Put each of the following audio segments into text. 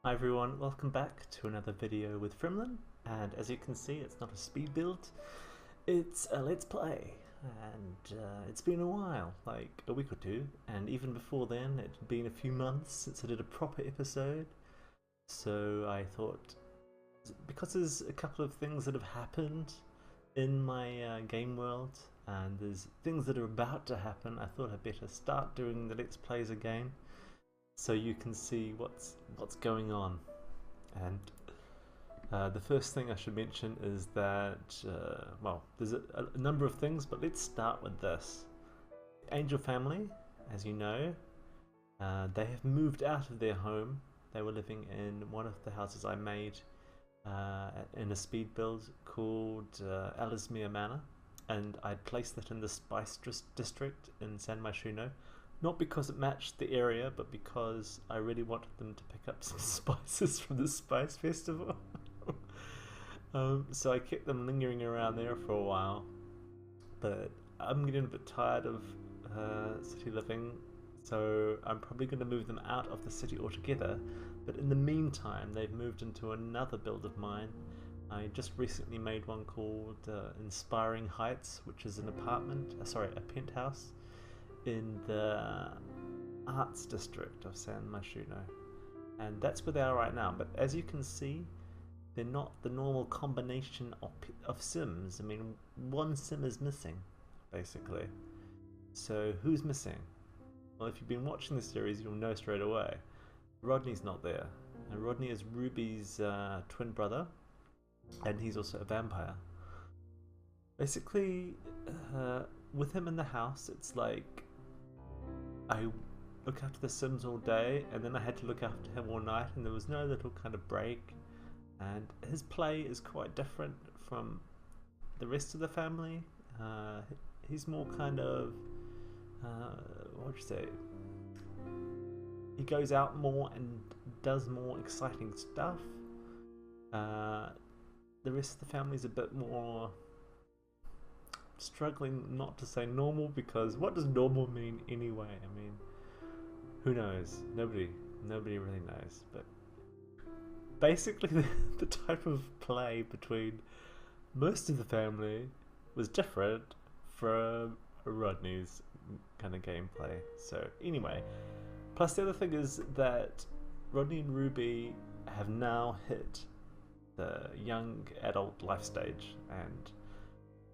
Hi everyone, welcome back to another video with Frimlin, and as you can see it's not a speed build, it's a let's play, and it's been a while, like a week or two, and even before then it had been a few months since I did a proper episode, so I thought, because there's a couple of things that have happened in my game world, and there's things that are about to happen, I thought I'd better start doing the let's plays again, so you can see what's going on. And the first thing I should mention is that, well, there's a number of things, but let's start with this. The Angel family, as you know, they have moved out of their home. They were living in one of the houses I made in a speed build called Ellesmere Manor, and I'd placed that in the Spice District in San Myshuno. Not because it matched the area, but because I really wanted them to pick up some spices from the Spice Festival. So I kept them lingering around there for a while. But I'm getting a bit tired of city living, so I'm probably going to move them out of the city altogether. But in the meantime, they've moved into another build of mine. I just recently made one called Inspiring Heights, which is an apartment, a penthouse, in the arts district of San Myshuno, and that's where they are right now. But as you can see, they're not the normal combination of sims. I mean, one sim is missing, basically. So who's missing? Well, if you've been watching the series, you'll know straight away. Rodney's not there, and Rodney is Ruby's twin brother, and he's also a vampire. Basically, with him in the house, it's like I look after the Sims all day, and then I had to look after him all night, and there was no little kind of break. And his play is quite different from the rest of the family. He's more kind of, what would you say? He goes out more and does more exciting stuff. The rest of the family is a bit more struggling not to say normal, because what does normal mean anyway? I mean, who knows? Nobody really knows. But basically the type of play between most of the family was different from Rodney's kind of gameplay. So anyway, plus the other thing is that Rodney and Ruby have now hit the young adult life stage, and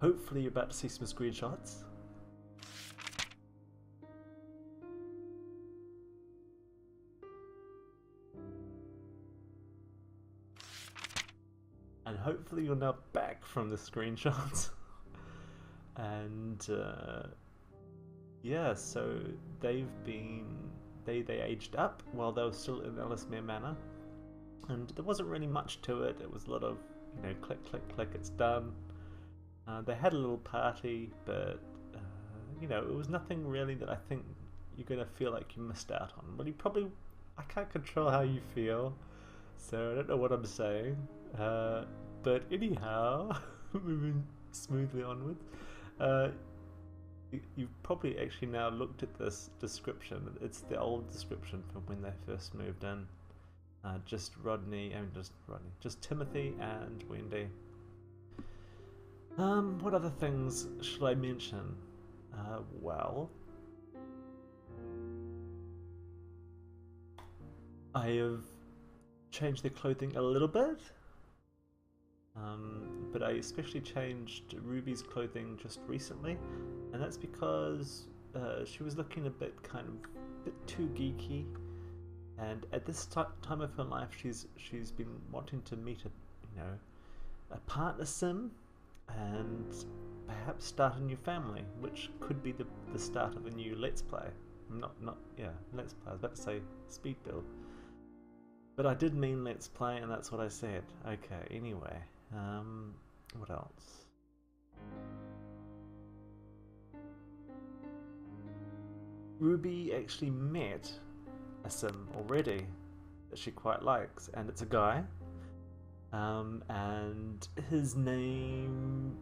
hopefully you're about to see some screenshots. And hopefully you're now back from the screenshots. And yeah, so they aged up while they were still in Ellesmere Manor. And there wasn't really much to it. It was a lot of, you know, click, click, click, it's done. They had a little party, but you know, it was nothing really that I think you're going to feel like you missed out on. Well, I can't control how you feel, so I don't know what I'm saying. But anyhow, moving smoothly onwards, you've probably actually now looked at this description. It's the old description from when they first moved in. Just Timothy and Wendy. What other things should I mention? Well, I have changed their clothing a little bit, but I especially changed Ruby's clothing just recently, and that's because she was looking a bit too geeky, and at this time of her life, she's been wanting to meet a partner sim, and perhaps start a new family, which could be the start of a new let's play. Let's play. I was about to say speed build, but I did mean let's play, and that's what I said. Okay, anyway, what else? Ruby actually met a sim already that she quite likes, and it's a guy. And his name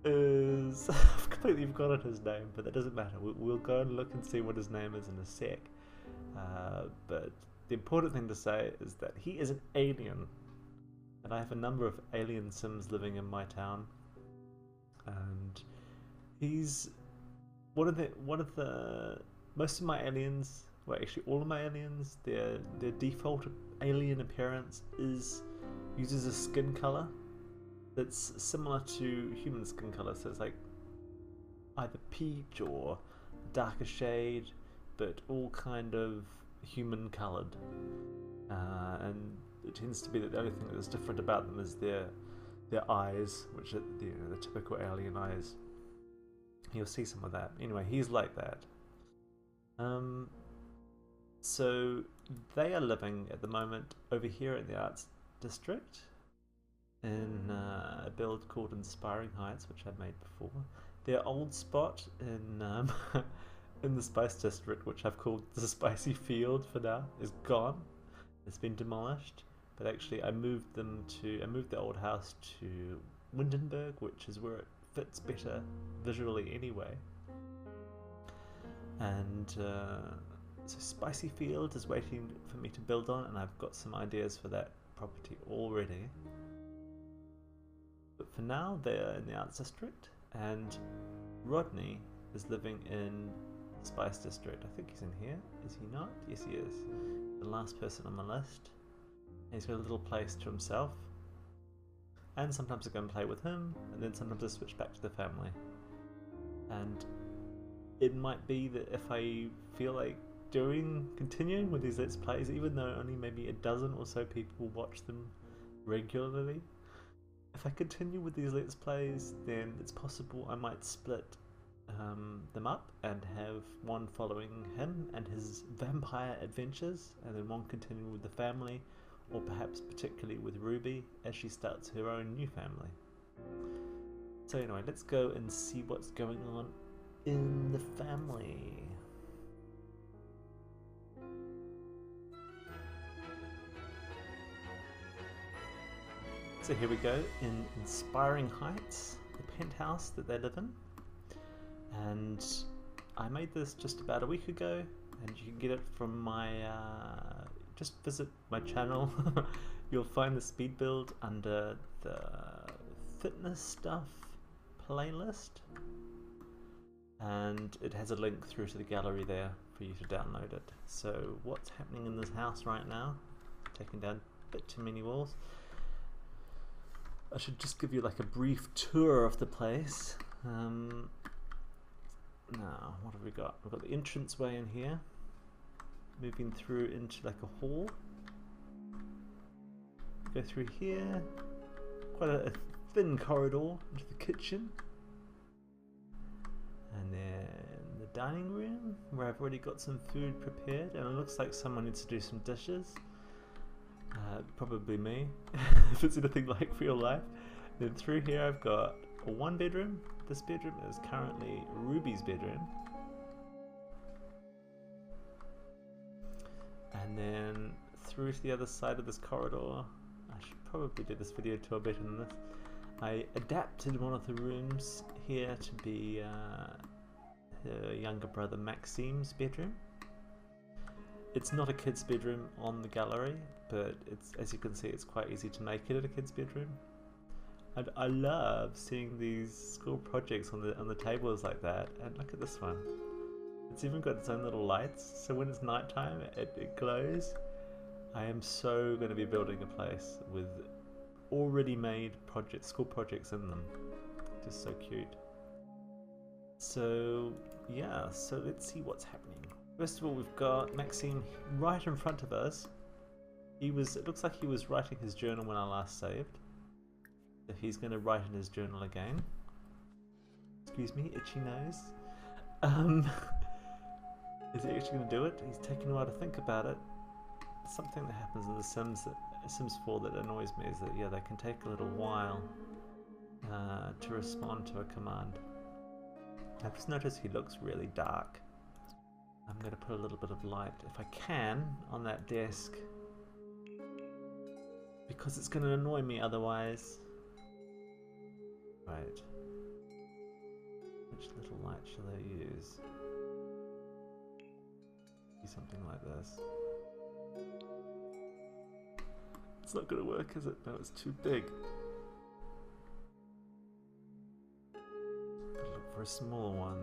is... I've completely forgotten his name, but that doesn't matter. We'll go and look and see what his name is in a sec. But the important thing to say is that he is an alien, and I have a number of alien sims living in my town, and he's one of the most of my aliens. Well, actually, all of my aliens, their default alien appearance uses a skin color that's similar to human skin color. So it's like either peach or darker shade, but all kind of human colored. And it tends to be that the only thing that's different about them is their eyes, which are the typical alien eyes. You'll see some of that. Anyway, he's like that. So they are living at the moment over here in the Arts District in a build called Inspiring Heights, which I made before. Their old spot in in the Spice District, which I've called the Spicy Field for now, is gone. It's been demolished. But actually, I moved the old house to Windenburg, which is where it fits better visually anyway. And so Spicy Field is waiting for me to build on, and I've got some ideas for that property already. But for now, they're in the Arts District, and Rodney is living in the Spice District. I think he's in here. Is he not? Yes, he is. The last person on the list. And he's got a little place to himself. And sometimes I go and play with him, and then sometimes I switch back to the family. And it might be that if I feel like continuing with these Let's Plays, even though only maybe a dozen or so people watch them regularly, if I continue with these Let's Plays, then it's possible I might split them up and have one following him and his vampire adventures, and then one continuing with the family, or perhaps particularly with Ruby as she starts her own new family. So anyway, let's go and see what's going on in the family. So here we go in Inspiring Heights, the penthouse that they live in. And I made this just about a week ago, and you can get it from my, just visit my channel. You'll find the speed build under the fitness stuff playlist. And it has a link through to the gallery there for you to download it. So what's happening in this house right now? Taking down a bit too many walls. I should just give you like a brief tour of the place. Now, what have we got? We've got the entranceway in here, moving through into like a hall. Go through here, quite a thin corridor into the kitchen. And then the dining room, where I've already got some food prepared, and it looks like someone needs to do some dishes. Probably me, if it's anything like real life. Then through here I've got a one bedroom. This bedroom is currently Ruby's bedroom. And then through to the other side of this corridor, I should probably do this video tour better than this. I adapted one of the rooms here to be her younger brother Maxime's bedroom. It's not a kid's bedroom on the gallery, but it's, as you can see, it's quite easy to make it a kid's bedroom. And I love seeing these school projects on the tables like that. And look at this one. It's even got its own little lights, so when it's nighttime, it glows. I am so going to be building a place with already made school projects in them. Just so cute. So yeah, so let's see what's happening. First of all, we've got Maxime right in front of us. It looks like he was writing his journal when I last saved. So he's going to write in his journal again. Excuse me, itchy nose. Is he actually going to do it? He's taking a while to think about it. Something that happens in the Sims 4 that annoys me is that, yeah, they can take a little while to respond to a command. I've just noticed he looks really dark. I'm going to put a little bit of light, if I can, on that desk, because it's going to annoy me otherwise. Right. Which little light shall I use? Something like this. It's not gonna work, is it? No, it's too big. Gotta look for a smaller one.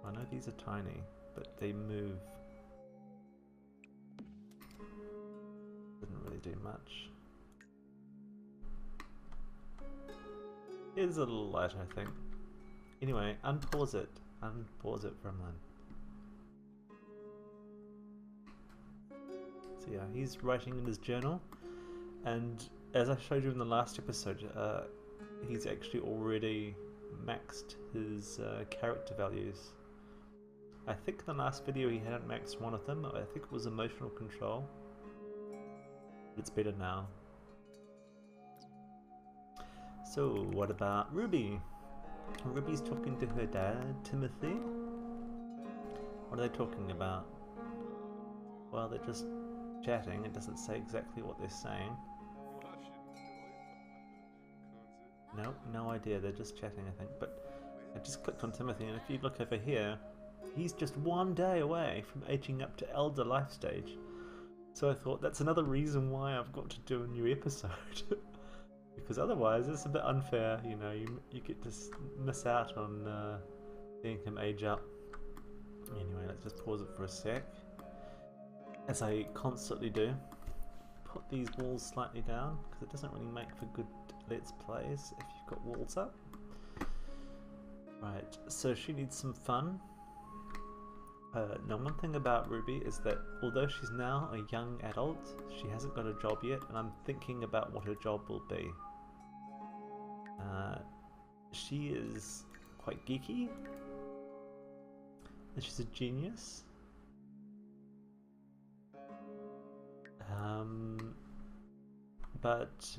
I know these are tiny, but they move. Didn't really do much. It is a little light, I think. Anyway, unpause it. Unpause it, Frimlin. So yeah, he's writing in his journal, and as I showed you in the last episode, he's actually already maxed his character values. I think in the last video he hadn't maxed one of them. I think it was emotional control. It's better now. So what about Ruby? Ruby's talking to her dad, Timothy. What are they talking about? Well, they're just chatting. It doesn't say exactly what they're saying. No, no idea. They're just chatting, I think. But I just clicked on Timothy, and if you look over here, he's just 1 day away from aging up to elder life stage. So I thought that's another reason why I've got to do a new episode. Because otherwise it's a bit unfair, you know, you get to miss out on seeing him age up. Anyway, let's just pause it for a sec. As I constantly do, put these walls slightly down, because it doesn't really make for good Let's Plays if you've got walls up. Right, so she needs some fun. Now one thing about Ruby is that although she's now a young adult, she hasn't got a job yet, and I'm thinking about what her job will be. She is quite geeky, and she's a genius. But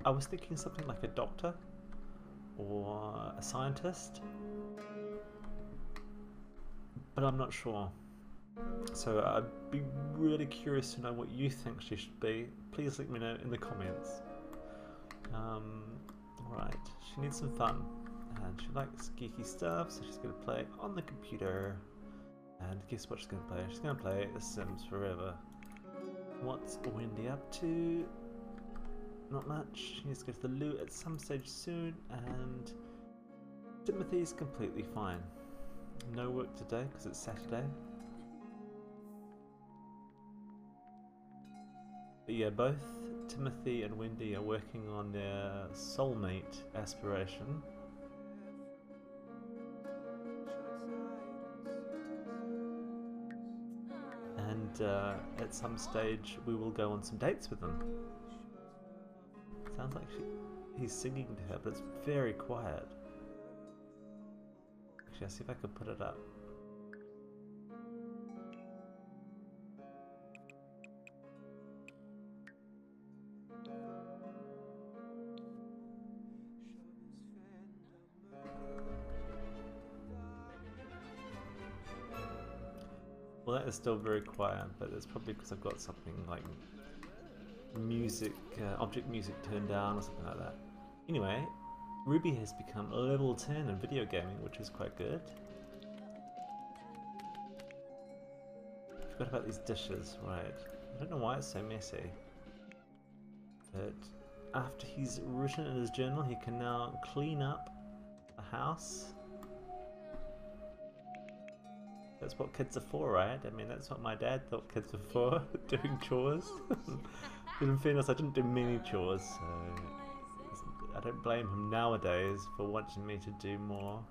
I was thinking something like a doctor or a scientist, but I'm not sure. So I'd be really curious to know what you think she should be. Please let me know in the comments. Right, she needs some fun, and she likes geeky stuff, so she's going to play on the computer. And guess what she's going to play? She's going to play The Sims Forever. What's Wendy up to? Not much. She needs to go to the loo at some stage soon, and Timothy's completely fine. No work today because it's Saturday. But yeah, both Timothy and Wendy are working on their soulmate aspiration. And at some stage we will go on some dates with them. Sounds like he's singing to her, but it's very quiet. Actually, I'll see if I can put it up. Well, that is still very quiet, but it's probably because I've got something like music, object music turned down or something like that. Anyway, Ruby has become level 10 in video gaming, which is quite good. Forgot about these dishes, right. I don't know why it's so messy. But after he's written in his journal, he can now clean up the house. That's what kids are for, right? I mean, that's what my dad thought kids were for, doing chores. But in fairness, I didn't do many chores, so I don't blame him nowadays for wanting me to do more.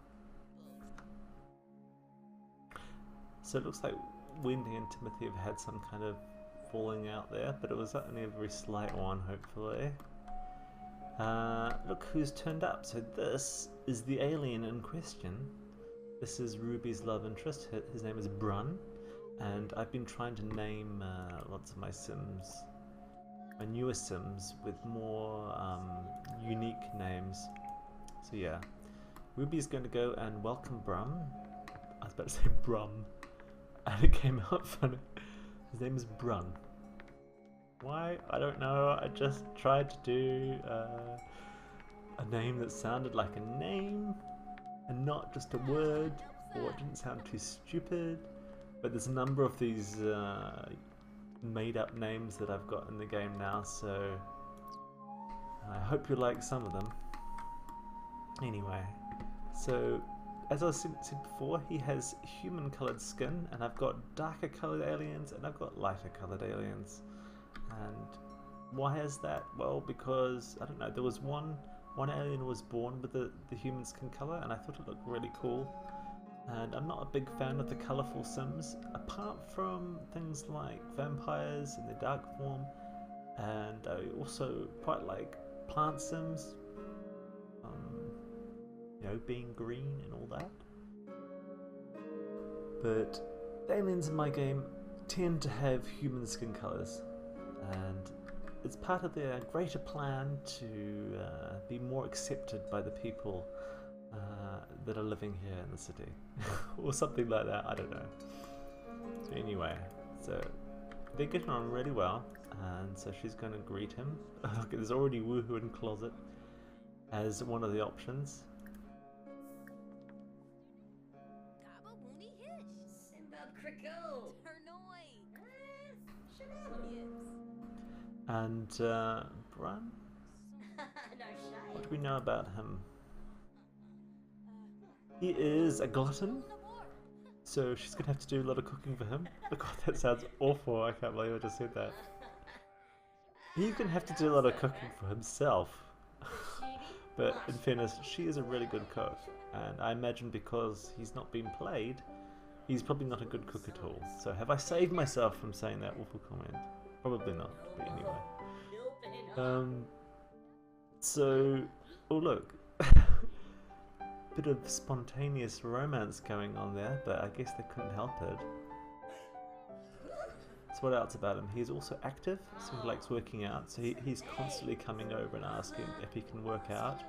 So it looks like Wendy and Timothy have had some kind of falling out there, but it was only a very slight one, hopefully. Look who's turned up. So this is the alien in question. This is Ruby's love interest. His name is Brun, and I've been trying to name lots of my Sims, my newer Sims, with more unique names. So yeah, Ruby's going to go and welcome Brum. I was about to say Brum, and it came out funny. His name is Brun. Why? I don't know. I just tried to do a name that sounded like a name and not just a word, or it didn't sound too stupid. But there's a number of these made up names that I've got in the game now, so I hope you like some of them. Anyway, so as I said before, he has human coloured skin, and I've got darker coloured aliens and I've got lighter coloured aliens. And why is that? Well, because I don't know, there was one alien was born with the human skin colour, and I thought it looked really cool. And I'm not a big fan of the colourful Sims, apart from things like vampires in their dark form, and I also quite like plant Sims, you know, being green and all that. But the aliens in my game tend to have human skin colours, and it's part of their greater plan to be more accepted by the people that are living here in the city. Or something like that, I don't know. So anyway, so they're getting on really well, and so she's going to greet him. Look, there's already Woohoo in Closet as one of the options. And Bran? What do we know about him? He is a glutton, so she's going to have to do a lot of cooking for him. Oh god, that sounds awful, I can't believe I just said that. He's going to have to do a lot of cooking for himself. But in fairness, she is a really good cook, and I imagine because he's not been played, he's probably not a good cook at all. So have I saved myself from saying that awful comment? Probably not, but anyway. So, oh look. Bit of spontaneous romance going on there, but I guess they couldn't help it. So what else about him? He's also active, so he likes working out, so he's constantly coming over and asking if he can work out.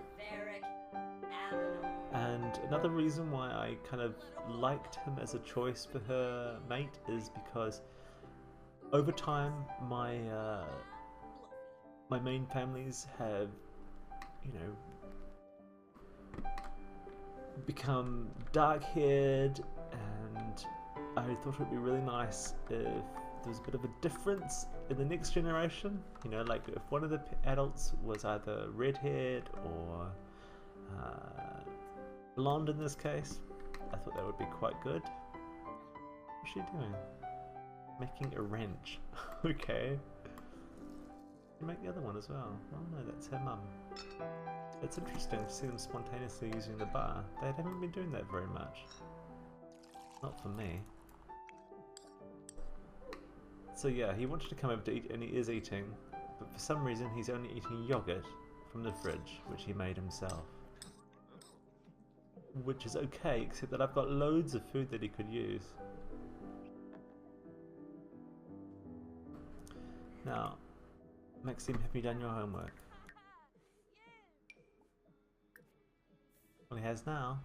And another reason why I kind of liked him as a choice for her mate is because over time my my main families have, you know, become dark-haired, and I thought it would be really nice if there was a bit of a difference in the next generation. You know, like if one of the adults was either red-haired or blonde in this case. I thought that would be quite good. What's she doing? Making a wrench. Okay. Make the other one as well. Oh no, that's her mum. It's interesting to see them spontaneously using the bar. They haven't been doing that very much. Not for me. So yeah, he wanted to come over to eat, and he is eating, but for some reason he's only eating yogurt from the fridge, which he made himself. Which is okay, except that I've got loads of food that he could use. Now, Maxime, have you done your homework? Well, he has now.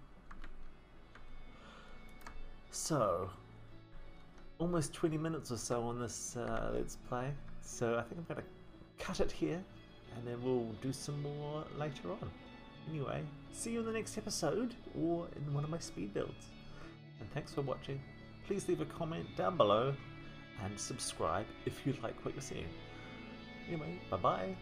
So, almost 20 minutes or so on this Let's Play. So I think I'm going to cut it here, and then we'll do some more later on. Anyway, see you in the next episode, or in one of my speed builds. And thanks for watching. Please leave a comment down below, and subscribe if you like what you're seeing. Anyway, bye bye.